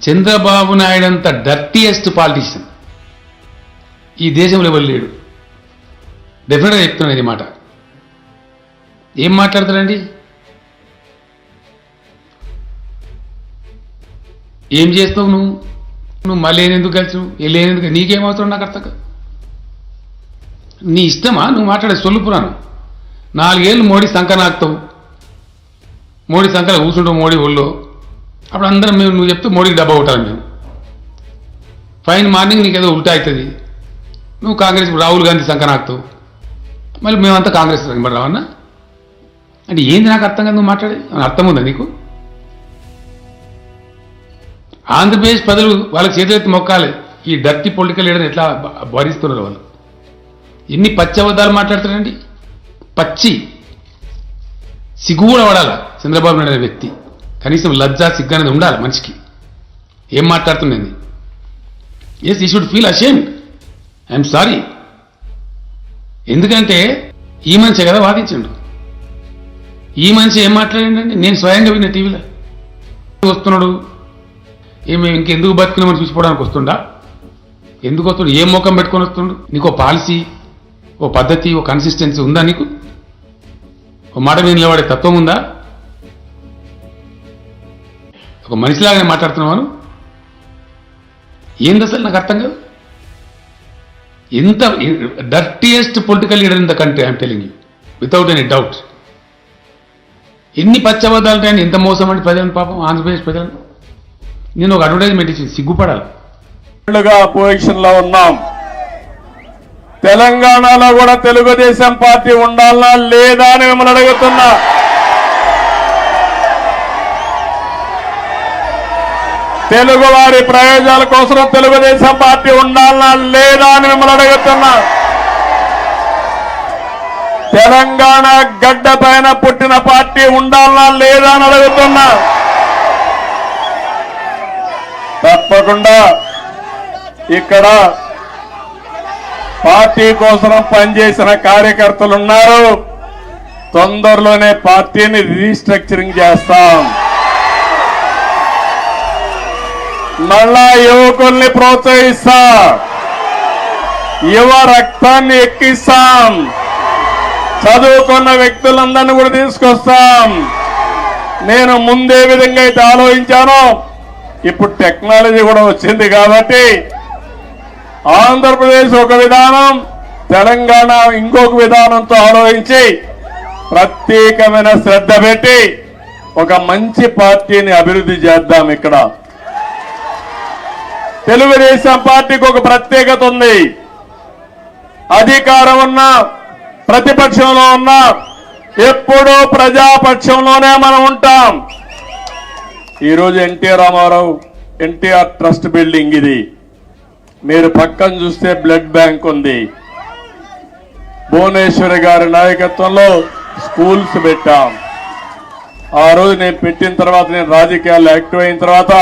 చంద్రబాబు నాయుడు అంత dirtiest politician ఈ దేశంలో ఎవరు లేడు. డెఫినెట్గా చెప్తున్నాను ఇది మాట. ఏం మాట్లాడతారండి? ఏం చేస్తావు నువ్వు మళ్ళీ ఎందుకు కలిసి లేనందుకు నీకేం అవసరం? నాకు అర్థం కాదు. నీ ఇష్టమా నువ్వు మాట్లాడే సొల్లు పురాణం. 4 ఏళ్ళు మోడీ సంఖ నాకుతావు, మోడీ సంఖలో కూర్చుంటావు మోడీ ఒళ్ళో. అప్పుడు అందరం మేము నువ్వు చెప్తే మోడీకి డబ్బా కొట్టాలి మేము. ఫైన్ మార్నింగ్ నీకు ఏదో ఉల్టా అవుతుంది. నువ్వు కాంగ్రెస్ రాహుల్ గాంధీ సంఖ నాకుతావు, మళ్ళీ మేమంతా కాంగ్రెస్ మరి రావన్నా అంటే ఏంది? నాకు అర్థం కాదు. నువ్వు మాట్లాడే అర్థం ఉందా నీకు? ఆంధ్రప్రదేశ్ ప్రజలు వాళ్ళకి చేతులెత్తి మొక్కాలి. ఈ డర్టీ పొలిటికల్ లీడర్ ఎట్లా భరిస్తున్నారు వాళ్ళు. ఎన్ని పచ్చి అబద్ధాలు మాట్లాడుతారండి. పచ్చి సిగ్గు కూడా పడాలి చంద్రబాబు నాయుడు అనే వ్యక్తి. కనీసం లజ్జా సిగ్గు అనేది ఉండాలి మనిషికి. ఏం మాట్లాడుతుండేది? ఎస్, ఈ should feel ashamed. I'm sorry. ఎందుకంటే ఈ మనిషే కదా వాదించండు. ఈ మనిషి ఏం మాట్లాడండి? నేను స్వయంగా విన్న టీవీలో వస్తున్నాడు. ఏమి ఇంకెందుకు బతుకున్నామని చూసిపోవడానికి వస్తుండా? ఎందుకు వస్తుండు? ఏం ముఖం పెట్టుకొని వస్తుండు? నీకు ఓ పాలసీ, ఓ పద్ధతి, ఓ కన్సిస్టెన్సీ ఉందా నీకు? ఓ మాట మీద నిలబడే తత్వం ఉందా? ఒక మనిషిలాగానే మాట్లాడుతున్నాను. ఏంది అసలు నాకు అర్థం కాదు. ఎంత dirtiest political leader in the country, I'm telling you without any doubt. ఎన్ని పచ్చబద్దాలు ఉంటాయని, ఎంత మోసం అంటే ప్రజలను, పాపం ఆంధ్రప్రదేశ్ ప్రజలను. నేను ఒక అడ్వర్టైజ్మెంట్ ఇచ్చి సిగ్గుపడాలి. పొజిషన్ లో ఉన్నాం. తెలంగాణలో కూడా తెలుగుదేశం పార్టీ ఉండాలనా లేదా అని మిమ్మల్ని అడుగుతున్నా. తెలుగు వారి ప్రయోజనాల కోసం తెలుగుదేశం పార్టీ ఉండాలనా లేదా అని మిమ్మల్ని అడుగుతున్నా. తెలంగాణ గడ్డ పైన పుట్టిన పార్టీ ఉండాలనా లేదా అని అడుగుతున్నా. తప్పకుండా ఇక్కడ పార్టీ కోసం పనిచేసిన కార్యకర్తలు ఉన్నారు. తొందరలోనే పార్టీని రీస్ట్రక్చరింగ్ చేస్తాం. మళ్ళా యువకుల్ని ప్రోత్సహిస్తా, యువ రక్తాన్ని ఎక్కిస్తాం, చదువుకున్న వ్యక్తులందరినీ కూడా తీసుకొస్తాం. నేను ముందే విధంగా అయితే ఆలోచించానో, ఇప్పుడు టెక్నాలజీ కూడా వచ్చింది కాబట్టి ఆంధ్రప్రదేశ్ ఒక విధానం, తెలంగాణ ఇంకొక విధానంతో ఆలోచించి ప్రత్యేకమైన శ్రద్ధ పెట్టి ఒక మంచి పార్టీని అభివృద్ధి చేద్దాం. ఇక్కడ తెలుగుదేశం పార్టీకి ఒక ప్రత్యేకత ఉంది. అధికారం ఉన్నా, ప్రతిపక్షంలో ఉన్నా ఎప్పుడూ ప్రజాపక్షంలోనే మనం ఉంటాం. ఈరోజు ఎన్టీఆర్ ట్రస్ట్ బిల్డింగ్ ఇది. మీరు పక్కన చూస్తే బ్లడ్ బ్యాంక్ ఉంది. భువనేశ్వరి గారి నాయకత్వంలో స్కూల్స్ పెట్టాం. ఆ రోజు నేను పెట్టిన తర్వాత, నేను రాజకీయాల్లో యాక్టివ్ అయిన తర్వాత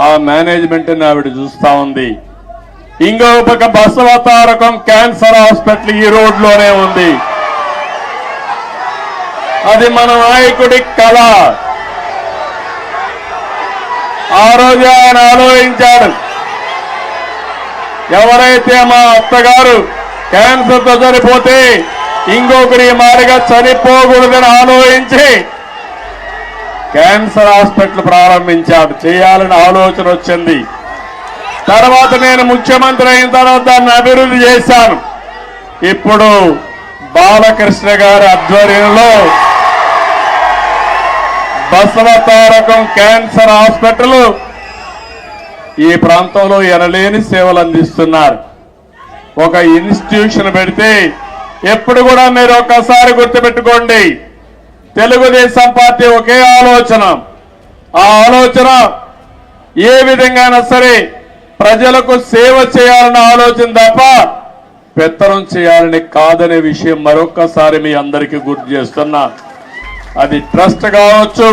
ఆ మేనేజ్మెంట్ ఆవిడ చూస్తా ఉంది. ఇంకో పక్క బసవతారకం క్యాన్సర్ హాస్పిటల్ ఈ రోడ్లోనే ఉంది. అది మన నాయకుడి కళ. ఆ రోజు ఆయన ఆలోచించాడు, ఎవరైతే మా అత్తగారు క్యాన్సర్తో చనిపోతే ఇంకొకరి మారిగా చనిపోకూడదని ఆలోచించి క్యాన్సర్ హాస్పిటల్ ప్రారంభించాడు. చేయాలని ఆలోచన వచ్చింది. తర్వాత నేను ముఖ్యమంత్రి అయిన తర్వాత దాన్ని అభివృద్ధి చేశాను. ఇప్పుడు బాలకృష్ణ గారి ఆధ్వర్యంలో బసవతారకం క్యాన్సర్ హాస్పిటల్ ఈ ప్రాంతంలో ఎనలేని సేవలు అందిస్తున్నారు. ఒక ఇన్స్టిట్యూషన్ పెడితే ఎప్పుడు కూడా మీరు ఒక్కసారి గుర్తుపెట్టుకోండి, తెలుగుదేశం పార్టీ ఒకే ఆలోచన. ఆ ఆలోచన ఏ విధంగా సరే ప్రజలకు సేవ చేయాలన్న ఆలోచన తప్ప పెత్తనం చేయాలని కాదనే విషయం మరొక్కసారి మీ అందరికీ గుర్తు చేస్తున్నా. అది ట్రస్ట్ కావచ్చు,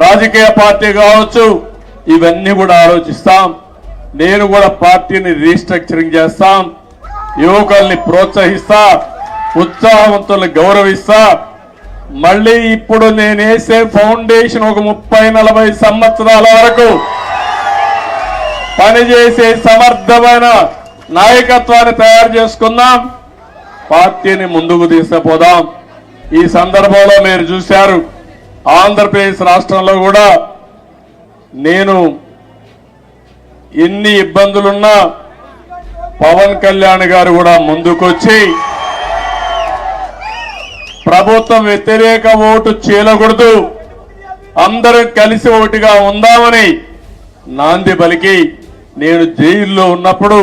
రాజకీయ పార్టీ కావచ్చు, ఇవన్నీ కూడా ఆలోచిస్తాం. నేను కూడా పార్టీని రీస్ట్రక్చరింగ్ చేస్తాం. యువకుల్ని ప్రోత్సహిస్తా, ఉత్సాహవంతుల్ని గౌరవిస్తా. మళ్ళీ ఇప్పుడు నేను వేసే ఫౌండేషన్ ఒక 30-40 సంవత్సరాల వరకు పనిచేసే సమర్థమైన నాయకత్వాన్ని తయారు చేసుకుందాం, పార్టీని ముందుకు తీసుకుపోదాం. ఈ సందర్భంలో మీరు చూశారు, ఆంధ్రప్రదేశ్ రాష్ట్రంలో కూడా నేను ఎన్ని ఇబ్బందులున్నా పవన్ కళ్యాణ్ గారు కూడా ముందుకొచ్చి ప్రభుత్వం వ్యతిరేక ఓటు చీలకూడదు, అందరూ కలిసి ఒకటిగా ఉందామని నాంది పలికి నేను జైల్లో ఉన్నప్పుడు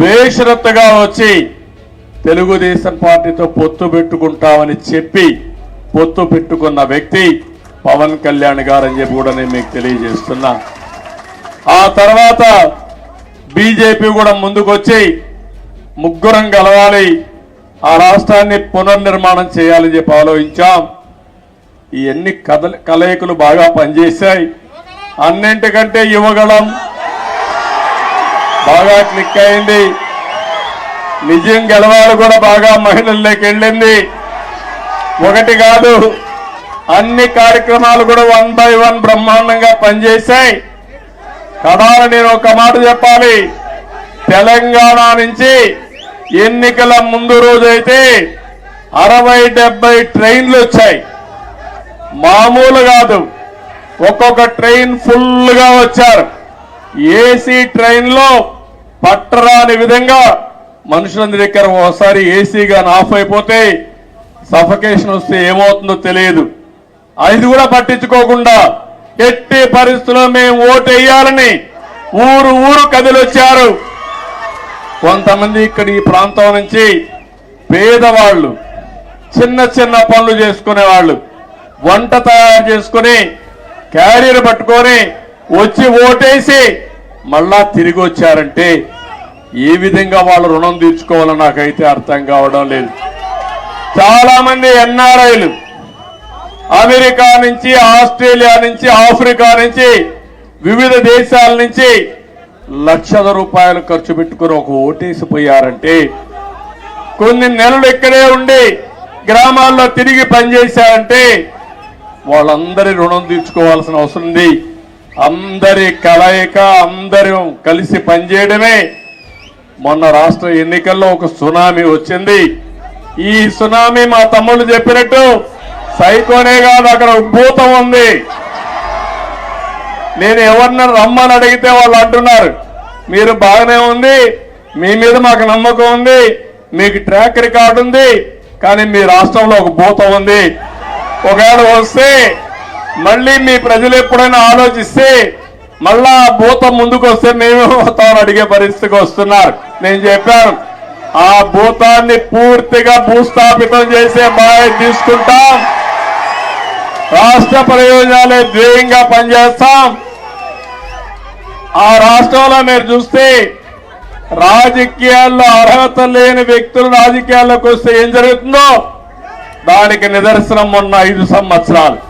బేషరత్తుగా వచ్చి తెలుగుదేశం పార్టీతో పొత్తు పెట్టుకుంటామని చెప్పి పొత్తు పెట్టుకున్న వ్యక్తి పవన్ కళ్యాణ్ గారు అని చెప్పి కూడా నేను మీకు తెలియజేస్తున్నా. ఆ తర్వాత బీజేపీ కూడా ముందుకొచ్చి ముగ్గురం కలవాలి, ఆ రాష్ట్రాన్ని పునర్నిర్మాణం చేయాలని చెప్పి ఆలోచించాం. ఇవన్నీ కలయికలు బాగా పనిచేశాయి. అన్నింటికంటే యువగళం బాగా క్లిక్ అయింది. నిజం గెలవాలి కూడా బాగా మహిళల్లోకి వెళ్ళింది. ఒకటి కాదు, అన్ని కార్యక్రమాలు కూడా 1 by 1 బ్రహ్మాండంగా పనిచేశాయి. కడాల నేను ఒక మాట చెప్పాలి, తెలంగాణ నుంచి ఎన్నికల ముందు రోజైతే 60-70 ట్రైన్లు వచ్చాయి. మామూలు కాదు, ఒక్కొక్క ట్రైన్ ఫుల్గా వచ్చారు. ఏసీ ట్రైన్లో పట్టరాని విధంగా మనుషులందరి దగ్గర ఒకసారి ఏసీగా ఆఫ్ అయిపోతే సఫకేషన్ వస్తే ఏమవుతుందో తెలియదు. అది కూడా పట్టించుకోకుండా ఎట్టి పరిస్థితుల్లో మేము ఓటు వేయాలని ఊరు ఊరు కదిలొచ్చారు. కొంతమంది ఇక్కడ ఈ ప్రాంతం నుంచి పేదవాళ్ళు, చిన్న చిన్న పనులు చేసుకునేవాళ్ళు, వంట తయారు చేసుకుని క్యారియర్ పట్టుకొని వచ్చి ఓటేసి మళ్ళా తిరిగి వచ్చారంటే ఏ విధంగా వాళ్ళు రుణం తీర్చుకోవాలో నాకైతే అర్థం కావడం లేదు. చాలా మంది ఎన్ఆర్ఐలు అమెరికా నుంచి, ఆస్ట్రేలియా నుంచి, ఆఫ్రికా నుంచి, వివిధ దేశాల నుంచి లక్షల రూపాయలు ఖర్చు పెట్టుకుని ఒక ఓటేసిపోయారంటే, కొన్ని నెలలు ఇక్కడే ఉండి గ్రామాల్లో తిరిగి పనిచేశారంటే వాళ్ళందరి రుణం తీర్చుకోవాల్సిన అవసరం ఉంది. అందరి కలయిక, అందరం కలిసి పనిచేయడమే. మొన్న రాష్ట్ర ఎన్నికల్లో ఒక సునామీ వచ్చింది. ఈ సునామీ మా తమ్ముళ్ళు చెప్పినట్టు సైకోనే కాదు, అక్కడ భూతం ఉంది. నేను ఎవరిని రమ్మని అడిగితే వాళ్ళు అంటున్నారు, మీరు బాగానే ఉంది, మీ మీద మాకు నమ్మకం ఉంది, మీకు ట్రాక్ రికార్డు ఉంది, కానీ మీ రాష్ట్రంలో ఒక భూతం ఉంది. ఒకవేళ వస్తే మళ్ళీ మీ ప్రజలు ఎప్పుడైనా ఆలోచిస్తే మళ్ళా ఆ భూతం ముందుకు వస్తే మేమేమవుతామని అడిగే పరిస్థితికి వస్తున్నారు. నేను చెప్పాను, ఆ భూతాన్ని పూర్తిగా భూస్థాపితం చేసే బాధ్యత తీసుకుంటాం. రాష్ట్ర ప్రయోజనాలే ధ్యేయంగా పనిచేస్తాం. ఆ రాష్ట్రంలో మీరు చూస్తే రాజకీయాల్లో అర్హత లేని వ్యక్తులు రాజకీయాల్లోకి వస్తే ఏం జరుగుతుందో దానికి నిదర్శనం మొన్న 5 సంవత్సరాలు.